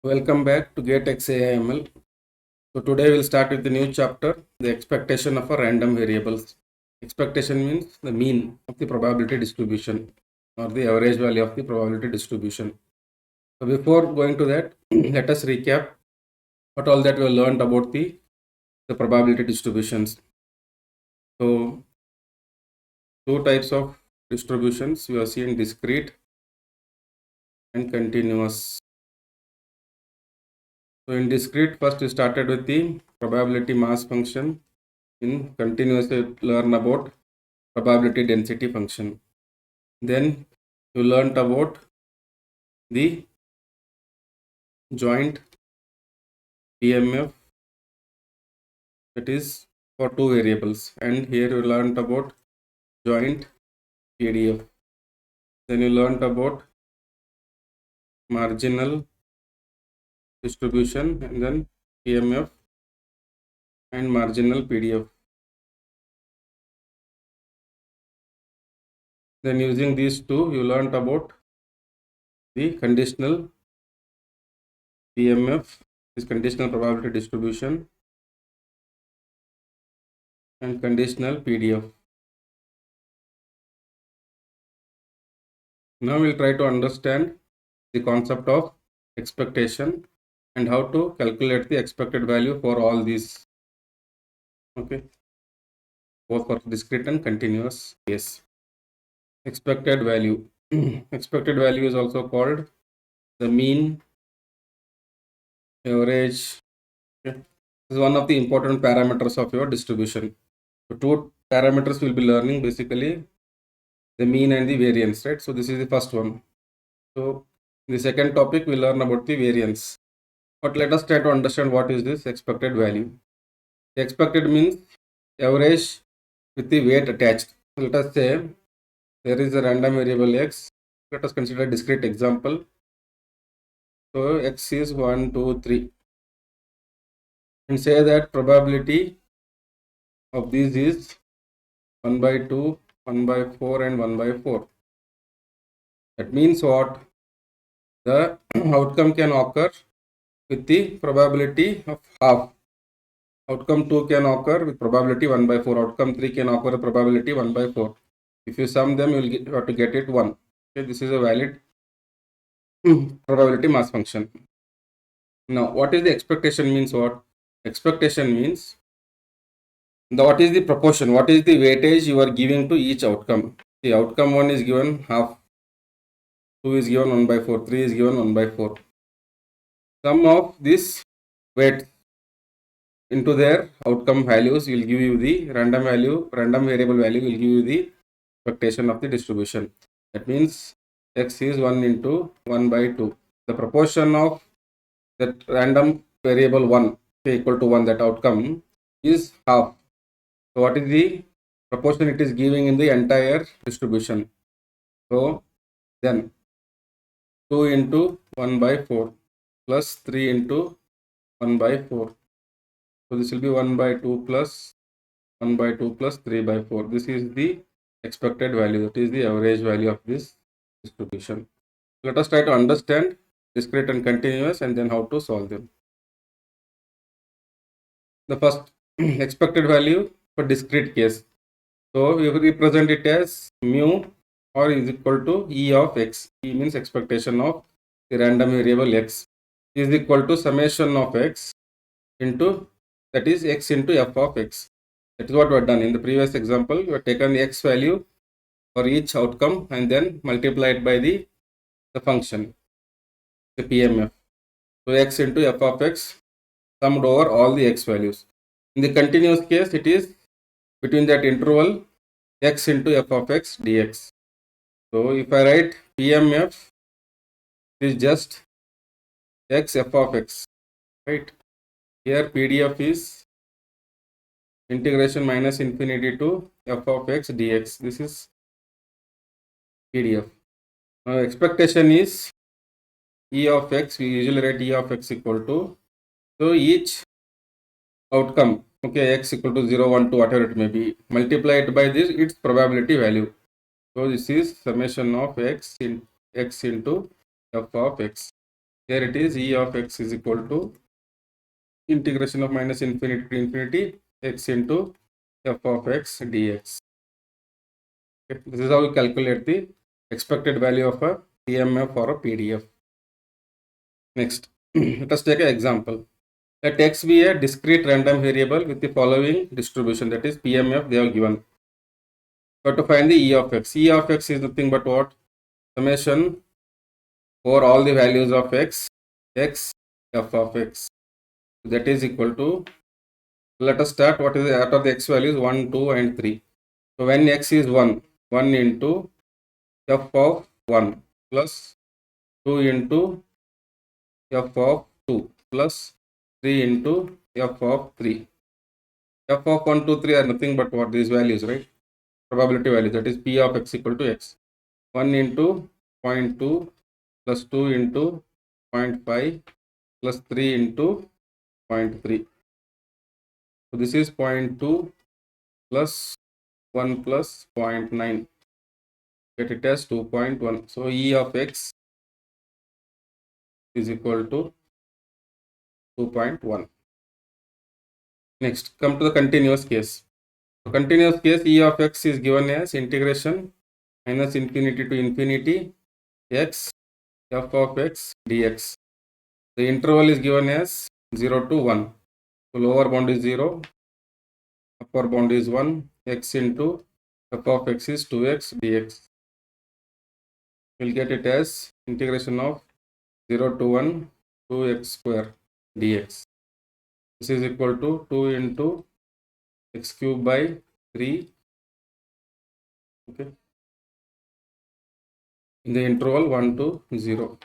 Welcome back to Get XAIML. So today we'll start with the new chapter, the expectation of a random variables. Expectation means the mean of the probability distribution or the average value of the probability distribution. So before going to that, let us recap what all that we learned about the probability distributions. So two types of distributions we are seeing: discrete and continuous. So in discrete, first we started with the probability mass function. In continuous, we learn about probability density function. Then you learnt about the joint PMF, that is for two variables, and here you learnt about joint PDF. Then you learnt about marginal distribution and then PMF and marginal PDF. Then using these two, you learnt about the conditional PMF, is conditional probability distribution, and conditional PDF. Now we'll try to understand the concept of expectation and how to calculate the expected value for all these. Okay, both for discrete and continuous case. Expected value. Expected value is also called the mean, average. Okay. This is one of the important parameters of your distribution. So two parameters we'll be learning, basically the mean and the variance, right? So this is the first one. So in the second topic we'll learn about the variance. But let us try to understand what is this expected value. The expected means average with the weight attached. Let us say there is a random variable x. Let us consider a discrete example. So x is 1, 2, 3. And say that probability of these is 1 by 2, 1 by 4 and 1 by 4. That means what? The outcome can occur with the probability of half. Outcome 2 can occur with probability 1 by 4. Outcome 3 can occur with probability 1 by 4. If you sum them, you will have to get it 1. Okay, this is a valid probability mass function. Now, what is the expectation means? What expectation means? What is the proportion? What is the weightage you are giving to each outcome? The outcome 1 is given half, 2 is given 1 by 4, 3 is given 1 by 4. Sum of this weight into their outcome values will give you the random variable value will give you the expectation of the distribution. That means x is 1 into 1 by 2. The proportion of that random variable 1 equal to 1, that outcome is half. So what is the proportion it is giving in the entire distribution? So then 2 into 1 by 4 plus 3 into 1 by 4. So this will be 1 by 2 plus 1 by 2 plus 3 by 4. This is the expected value, that is the average value of this distribution. Let us try to understand discrete and continuous and then how to solve them. The first expected value for discrete case. So we represent it as mu or is equal to E of x. E means expectation of the random variable x is equal to summation of x into, that is x into f of x. That is what we have done in the previous example. We have taken the x value for each outcome and then multiplied by the function, the PMF. So x into f of x summed over all the x values. In the continuous case, it is between that interval x into f of x dx. So if I write PMF, it is just x f of x, right? Here PDF is integration minus infinity to f of x dx. This is PDF. Now expectation is E of x. We usually write E of x equal to, so each outcome, okay, x equal to 0, 1, 2, whatever it may be, multiplied by this its probability value. So this is summation of x into f of x. Here it is e of x is equal to integration of minus infinity to infinity x into f of x dx. Okay. This is how we calculate the expected value of a PMF or a PDF. Next, let us take an example. Let x be a discrete random variable with the following distribution, that is PMF they have given. So to find the E of x. E of x is nothing but what? Summation for all the values of x, x, f of x. That is equal to, let us start, what is the, out of the x values 1, 2 and 3. So when x is 1, 1 into f of 1 plus 2 into f of 2 plus 3 into f of 3. F of 1, 2, 3 are nothing but what? These values, right? Probability value, that is P of x equal to x. 1 into 0.2 plus 2 into 0.5 plus 3 into 0.3. So this is 0.2 plus 1 plus 0.9. Get it as 2.1. So E of x is equal to 2.1. Next, come to the continuous case. So continuous case, E of x is given as integration minus infinity to infinity x f of x dx. The interval is given as 0 to 1. So lower bound is 0, upper bound is 1, x into f of x is 2x dx. We'll get it as integration of 0 to 1, 2x square dx. This is equal to 2 into x cube by 3. Okay. In the interval 1 to 0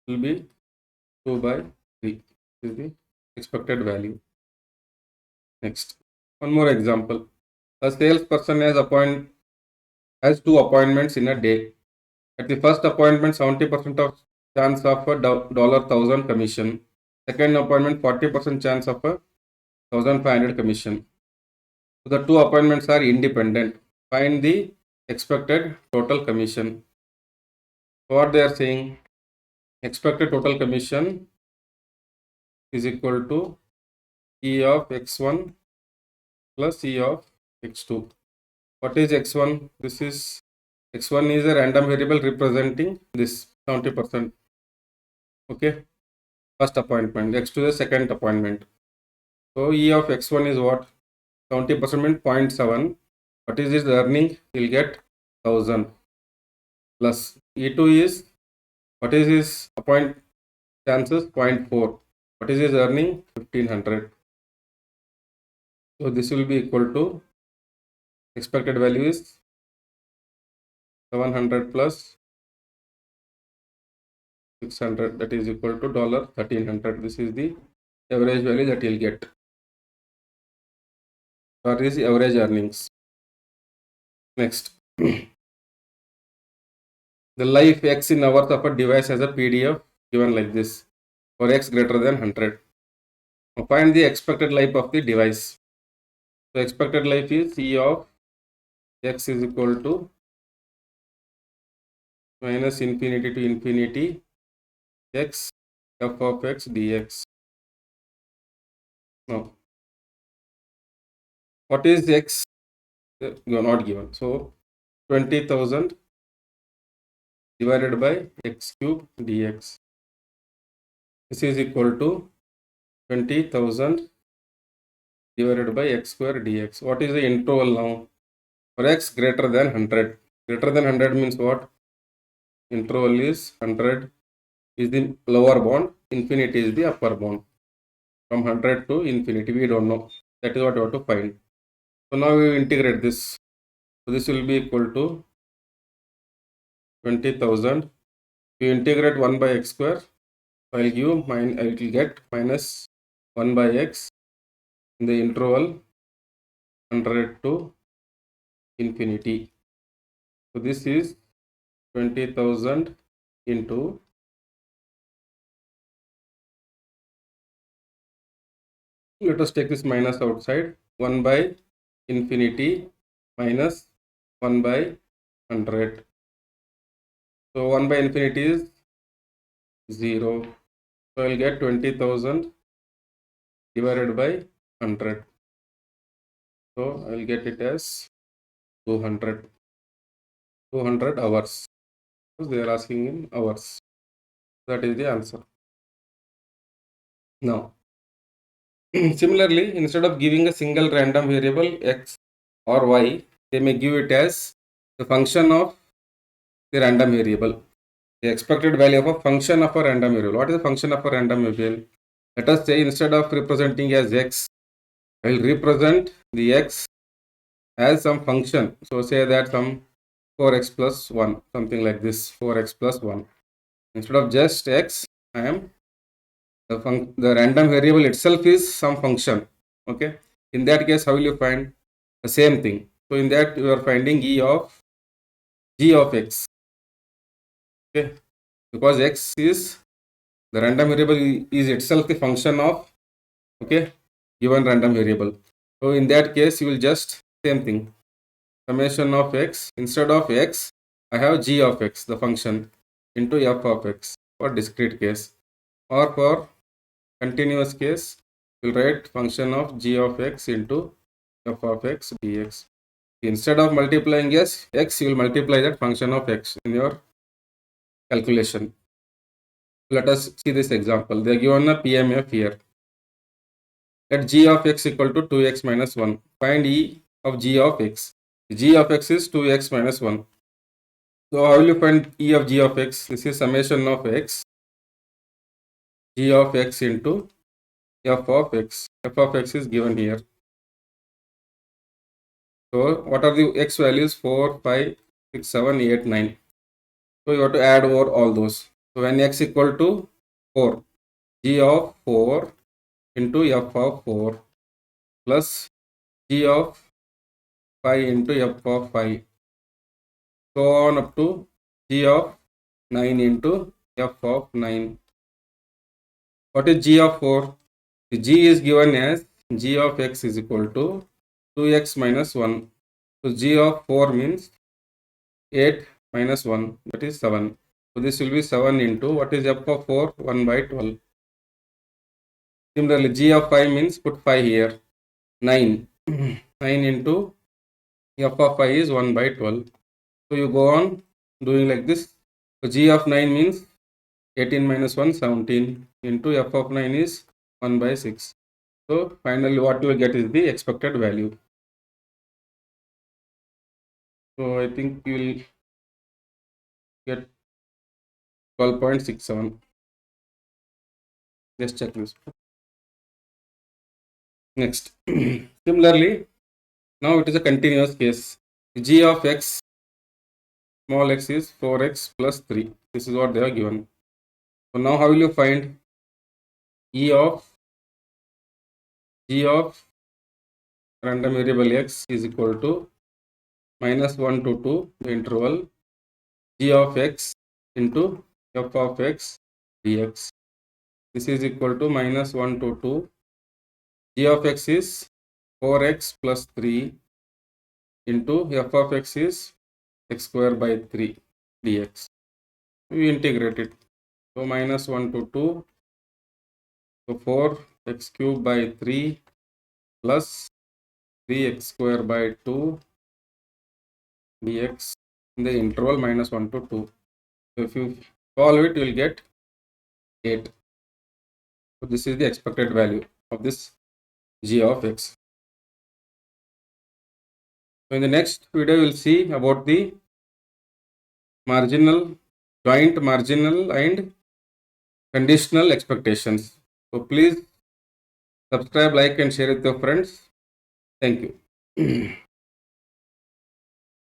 will be 2 by 3. This is the expected value. Next, one more example. A salesperson has 2 appointments in a day. At the first appointment, 70% of chance of a $1,000 commission. Second appointment, 40% chance of a 1,500 commission. So the 2 appointments are independent. Find the expected total commission. What they are saying, expected total commission is equal to E of x1 plus E of x2. What is x1? This is x1 is a random variable representing this 70%. Okay, first appointment. X2 is the second appointment. So E of x1 is what? 70% means 0.7. What is his earning? He'll get 1000 plus E2 is, what is his appoint chances? 0.4. What is his earning? 1500. So this will be equal to expected value is 700 plus 600, that is equal to $1300. This is the average value that he'll get for his average earnings. Next, the life x in hours of a device as a PDF given like this for x greater than 100. Now find the expected life of the device. So expected life is E of x is equal to minus infinity to infinity x f of x dx. Now, what is x? You are not given. So 20,000 divided by x cube dx. This is equal to 20,000 divided by x square dx. What is the interval now? For x greater than 100. Greater than 100 means what? Interval is 100 is the lower bound, infinity is the upper bound. From 100 to infinity, we don't know. That is what we have to find. So now we integrate this. So this will be equal to 20,000. We integrate 1 by x square. I will get minus 1 by x in the interval 100 to infinity. So this is 20,000 into, let us take this minus outside, 1 by infinity minus 1 by 100. So 1 by infinity is 0. So I'll get 20,000 divided by 100. So I'll get it as 200. 200 hours. So they are asking in hours. That is the answer. Now, similarly, instead of giving a single random variable x or y, they may give it as the function of the random variable. The expected value of a function of a random variable. What is the function of a random variable? Let us say instead of representing as x, I will represent the x as some function. So say that some 4x plus 1, something like this, 4x plus 1. Instead of just x, I am the random variable itself is some function. Okay. In that case, how will you find the same thing? So in that you are finding g of x. Okay. Because x is the random variable is itself the function of given random variable. So in that case, you will just same thing. Summation of x, instead of x, I have g of x, the function, into f of x for discrete case. Or for continuous case, you will write function of g of x into f of x dx. Instead of multiplying x, you will multiply that function of x in your calculation. Let us see this example. They are given a PMF here. Let g of x equal to 2x minus 1. Find e of g of x. G of x is 2x minus 1. So how will you find e of g of x? This is summation of x, g of x into f of x. F of x is given here. So what are the x values? 4, 5, 6, 7, 8, 9. So you have to add over all those. So when x equal to 4, g of 4 into f of 4 plus g of 5 into f of 5. So on up to g of 9 into f of 9. What is g of 4? The g is given as g of x is equal to 2x minus 1. So g of 4 means 8 minus 1, that is 7. So this will be 7 into what is f of 4? 1 by 12. Similarly, g of 5 means put 5 here. 9. 9 into f of 5 is 1 by 12. So you go on doing like this. So g of 9 means 18 minus 1, 17 into f of 9 is 1 by 6. So finally what you will get is the expected value. So I think you will get 12.67. Just check this. Next. Similarly, now it is a continuous case. G of x, small x is 4x plus 3. This is what they are given. So now how will you find E of G of random variable x is equal to minus 1 to 2 the interval g of x into f of x dx. This is equal to minus 1 to 2. G of x is 4x plus 3 into f of x is x square by 3 dx. We integrate it. So minus 1 to 2. So 4x cube by 3 plus 3x square by 2 dx in the interval minus 1 to 2. So if you solve it, you will get 8. So this is the expected value of this g of x. So in the next video, we will see about the marginal, joint marginal and conditional expectations. So please subscribe, like and share with your friends. Thank you.